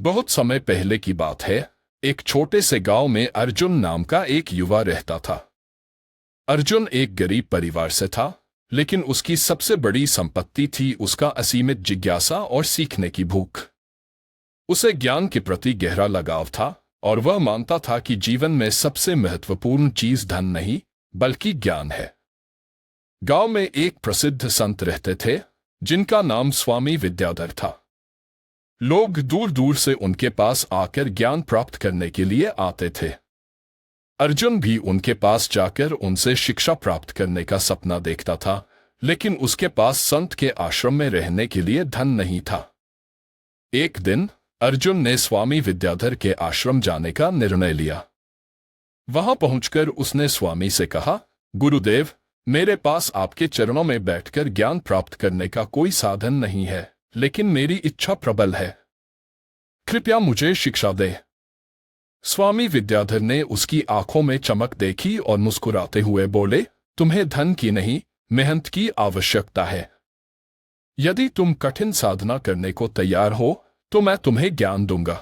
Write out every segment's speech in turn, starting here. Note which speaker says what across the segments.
Speaker 1: बहुत समय पहले की बात है। एक छोटे से गांव में अर्जुन नाम का एक युवा रहता था। अर्जुन एक गरीब परिवार से था, लेकिन उसकी सबसे बड़ी संपत्ति थी उसका असीमित जिज्ञासा और सीखने की भूख। उसे ज्ञान के प्रति गहरा लगाव था और वह मानता था कि जीवन में सबसे महत्वपूर्ण चीज धन नहीं, बल्कि ज्ञान है। गांव में एक प्रसिद्ध संत रहते थे, जिनका नाम स्वामी विद्याधर था। लोग दूर दूर से उनके पास आकर ज्ञान प्राप्त करने के लिए आते थे। अर्जुन भी उनके पास जाकर उनसे शिक्षा प्राप्त करने का सपना देखता था, लेकिन उसके पास संत के आश्रम में रहने के लिए धन नहीं था। एक दिन अर्जुन ने स्वामी विद्याधर के आश्रम जाने का निर्णय लिया। वहां पहुंचकर उसने स्वामी से कहा, गुरुदेव, मेरे पास आपके चरणों में बैठकर ज्ञान प्राप्त करने का कोई साधन नहीं है, लेकिन मेरी इच्छा प्रबल है। कृपया मुझे शिक्षा दे। स्वामी विद्याधर ने उसकी आंखों में चमक देखी और मुस्कुराते हुए बोले, तुम्हें धन की नहीं, मेहनत की आवश्यकता है। यदि तुम कठिन साधना करने को तैयार हो तो मैं तुम्हें ज्ञान दूंगा।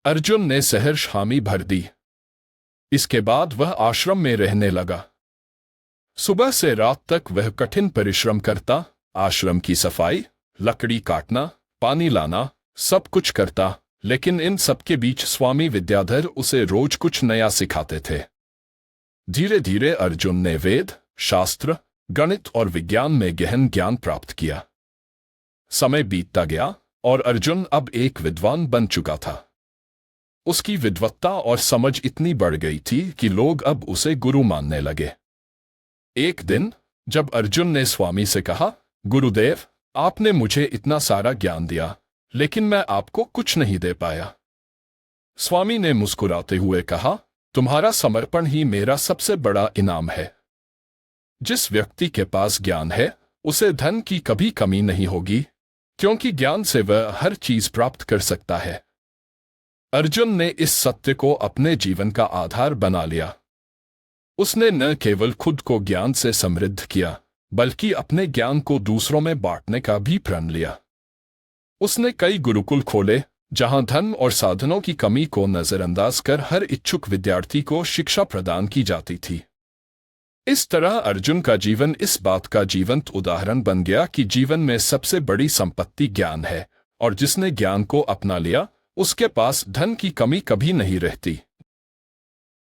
Speaker 1: अर्जुन ने सहर्ष हामी भर दी। इसके बाद वह आश्रम में रहने लगा। सुबह से रात तक वह कठिन परिश्रम करता, आश्रम की सफाई, लकड़ी काटना, पानी लाना, सब कुछ करता, लेकिन इन सब के बीच स्वामी विद्याधर उसे रोज कुछ नया सिखाते थे। धीरे धीरे अर्जुन ने वेद, शास्त्र, गणित और विज्ञान में गहन ज्ञान प्राप्त किया। समय बीतता गया और अर्जुन अब एक विद्वान बन चुका था। उसकी विद्वत्ता और समझ इतनी बढ़ गई थी कि लोग अब उसे गुरु मानने लगे। एक दिन जब अर्जुन ने स्वामी से कहा, गुरुदेव, आपने मुझे इतना सारा ज्ञान दिया, लेकिन मैं आपको कुछ नहीं दे पाया। स्वामी ने मुस्कुराते हुए कहा, तुम्हारा समर्पण ही मेरा सबसे बड़ा इनाम है। जिस व्यक्ति के पास ज्ञान है, उसे धन की कभी कमी नहीं होगी, क्योंकि ज्ञान से वह हर चीज प्राप्त कर सकता है। अर्जुन ने इस सत्य को अपने जीवन का आधार बना लिया। उसने न केवल खुद को ज्ञान से समृद्ध किया, बल्कि अपने ज्ञान को दूसरों में बांटने का भी प्रण लिया। उसने कई गुरुकुल खोले, जहां धन और साधनों की कमी को नजरअंदाज कर हर इच्छुक विद्यार्थी को शिक्षा प्रदान की जाती थी। इस तरह अर्जुन का जीवन इस बात का जीवंत उदाहरण बन गया कि जीवन में सबसे बड़ी संपत्ति ज्ञान है, और जिसने ज्ञान को अपना लिया, उसके पास धन की कमी कभी नहीं रहती।